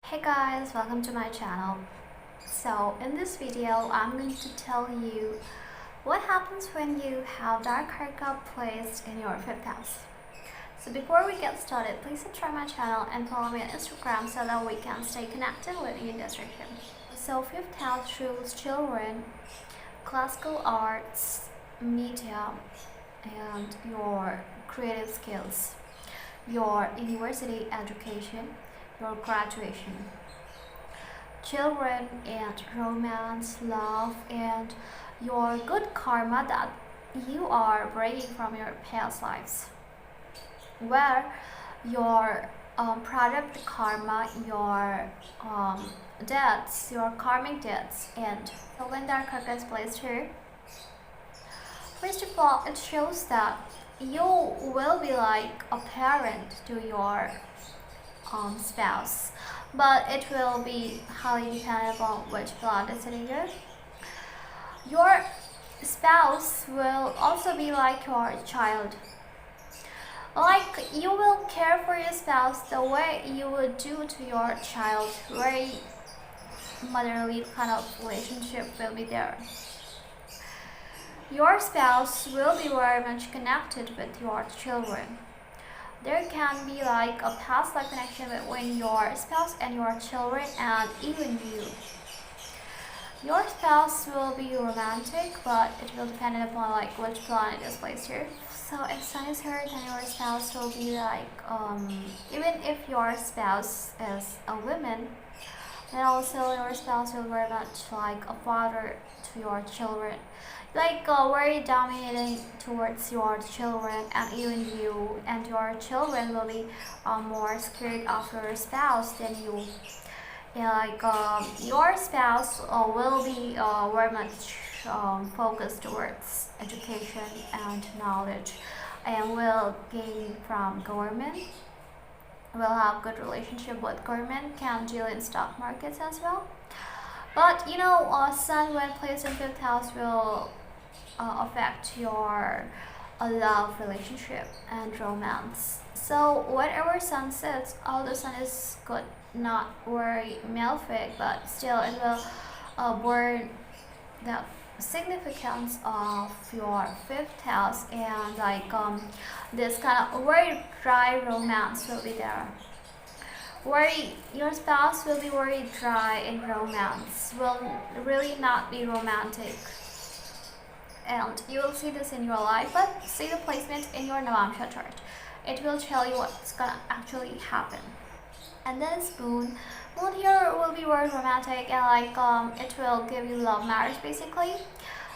Hey guys, welcome to my channel. So in this video, I'm going to tell you what happens when you have Darakaraka placed in your 5th house. So before we get started, please subscribe my channel and follow me on Instagram so that we can stay connected with you in description. So 5th house rules children, classical arts, media, and your creative skills, your university education, your graduation, children and romance, love, and your good karma that you are bringing from your past lives, where your product karma, your debts, your karmic debts, and so when Darakaraka is placed here, first of all, it shows that you will be like a parent to your spouse, but it will be highly dependent on which planet is sitting here. Your spouse will also be like your child. Like you will care for your spouse the way you would do to your child. Very motherly kind of relationship will be there. Your spouse will be very much connected with your children. There can be like a past life connection between your spouse and your children and even you. Your spouse will be romantic, but it will depend upon like which planet is placed here. So if Sun is here, then your spouse will be like, even if your spouse is a woman, then also your spouse will very much like a father to your children, like very dominating towards your children, and even you and your children will be more scared of your spouse than you. Yeah, like your spouse will be very much focused towards education and knowledge, and will gain from government, will have good relationship with government, can deal in stock markets as well. But you know, Sun when placed in 5th house will affect your love relationship and romance. So whatever Sun sits, although Sun is good, not very malefic, but still it will burn the significance of your 5th house, and like this kind of very dry romance will be there. Your spouse will be very dry in romance, will really not be romantic, and you will see this in your life. But see the placement in your Navamsha chart, it will tell you what's gonna actually happen. And then it's Moon here will be very romantic, and like it will give you love marriage basically.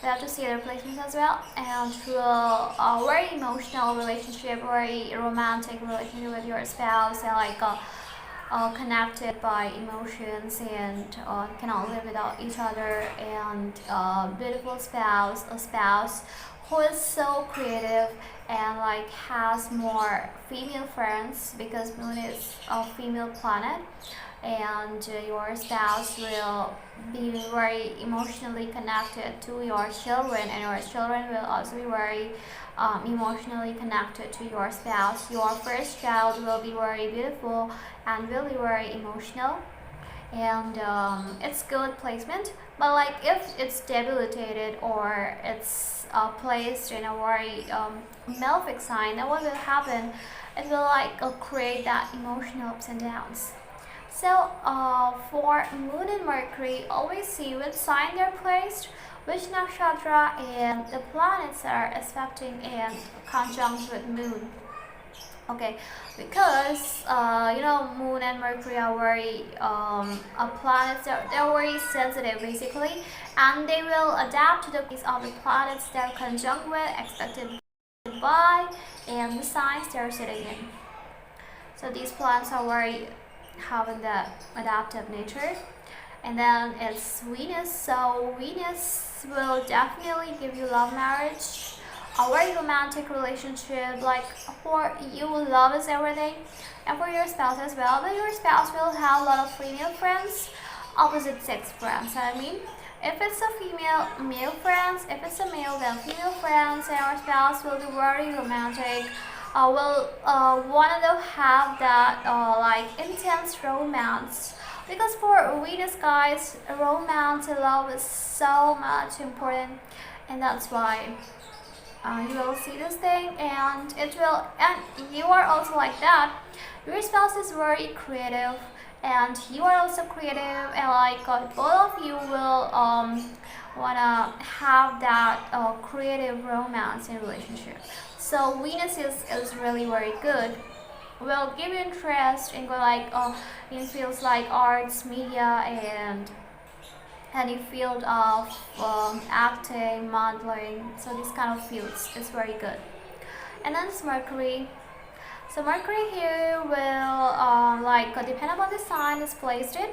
We have to see their placements as well, and will a very emotional relationship, very romantic relationship with your spouse, and like connected by emotions, and cannot live without each other, and beautiful spouse, a spouse who is so creative and like has more female friends, because Moon is a female planet, and your spouse will be very emotionally connected to your children, and your children will also be very emotionally connected to your spouse. Your first child will be very beautiful and will be very emotional, and it's good placement. But like if it's debilitated or it's placed in a very malefic sign, then what will happen? It will like create that emotional ups and downs. So for Moon and Mercury, always see which sign they're placed, which nakshatra, and the planets that are aspecting and conjunct with Moon. Okay, because you know, Moon and Mercury are very planets. They're very sensitive basically, and they will adapt to the piece of the planets they're conjunct with, expected by, and the signs they're sitting in. So these planets are very having that adaptive nature. And then it's Venus. So Venus will definitely give you love marriage, a very romantic relationship. Like for you, love is everything, and for your spouse as well. But your spouse will have a lot of female friends, opposite sex friends. I mean, if it's a female, male friends. If it's a male, then female friends. And our spouse will be very romantic. Will one of them have that like intense romance Because for Venus, guys, romance and love is so much important, and that's why you will see this thing, and you are also like that. Your spouse is very creative, and you are also creative, and like both of you will wanna have that creative romance in relationship. So Venus is really very good. Will give you interest in like in fields like arts, media, and any field of acting, modeling. So this kind of fields is very good. And then it's Mercury. So Mercury here will depend upon the sign is placed in.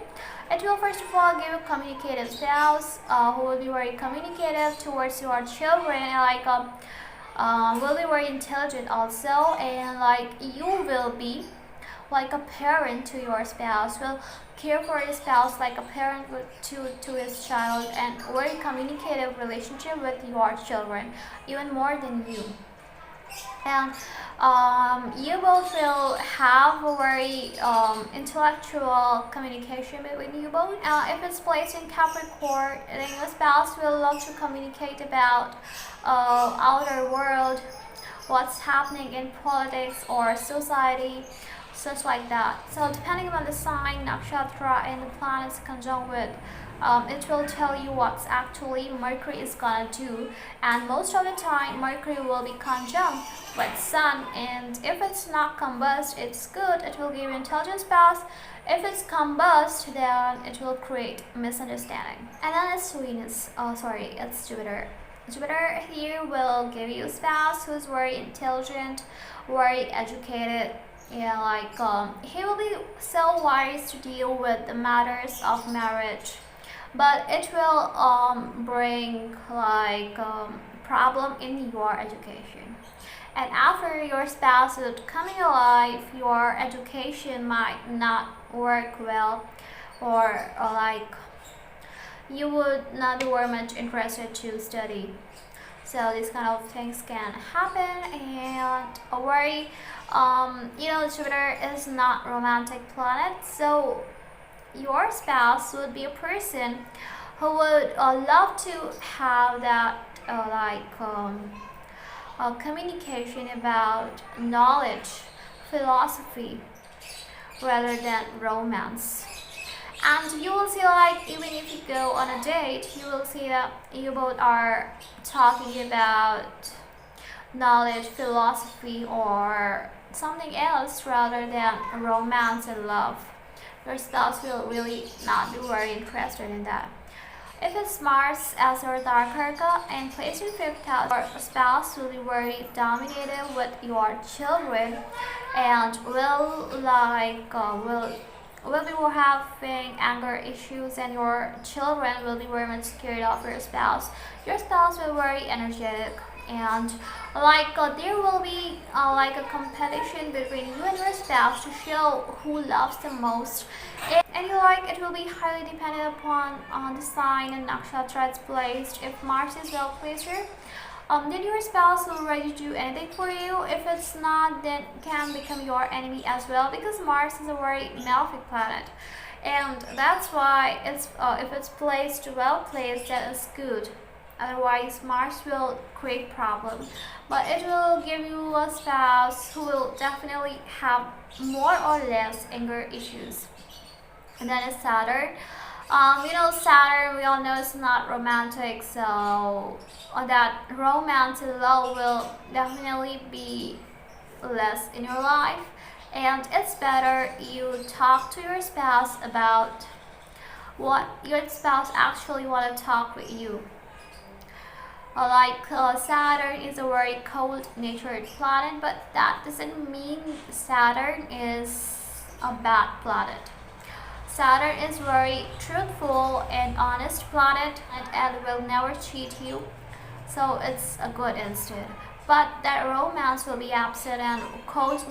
It will first of all give a communicative spouse who will be very communicative towards your children, and will be very intelligent also, and like you will be like a parent to your spouse, will care for his spouse like a parent to his child, and very communicative relationship with your children, even more than you. And you both will have a very intellectual communication between you both. If it's placed in Capricorn, then your spouse will love to communicate about outer world, what's happening in politics or society, such like that. So depending on the sign, nakshatra, and the planets conjunct with, it will tell you what's actually Mercury is gonna do. And most of the time Mercury will be conjunct with Sun, and if it's not combust, it's good, it will give you intelligent spouse. If it's combust, then it will create misunderstanding. And then it's Venus, it's Jupiter. Jupiter here will give you a spouse who's very intelligent, very educated. He will be so wise to deal with the matters of marriage, but it will bring problem in your education. And after your spouse would come in your life, your education might not work well, or you would not be very much interested to study. So these kind of things can happen, and worry. Jupiter is not romantic planet, so your spouse would be a person who would love to have that communication about knowledge, philosophy, rather than romance. And you will see, even if you go on a date, you will see that you both are talking about knowledge, philosophy, or something else rather than romance and love. Your spouse will really not be very interested in that. If it's Mars as your Darakaraka and placed in 5th house, your spouse will be very dominated with your children, and will be having anger issues, and your children will be very much scared of your spouse. Your spouse will be very energetic, and there will be a competition between you and your spouse to show who loves the most. And it will be highly dependent upon the sign and nakshatra it's placed. If Mars is well placed here, then your spouse will ready to do anything for you. If it's not, then can become your enemy as well, because Mars is a very malefic planet, and that's why it's if it's placed well placed, that is good. Otherwise Mars will create problem, but it will give you a spouse who will definitely have more or less anger issues. And then it's Saturn. Saturn, we all know, is not romantic, so that romance and love will definitely be less in your life, and it's better you talk to your spouse about what your spouse actually want to talk with you. Saturn is a very cold-natured planet, but that doesn't mean Saturn is a bad planet. Saturn is very truthful and honest planet, and will never cheat you, so it's a good instead. But that romance will be absent, and cold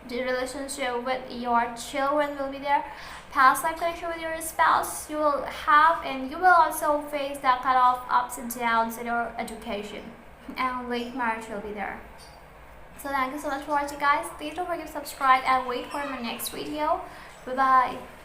relationship with your children will be there. Past life connection with your spouse you will have, and you will also face that kind of ups and downs in your education, and late marriage will be there. So thank you so much for watching, guys. Please don't forget to subscribe and wait for my next video. Bye bye.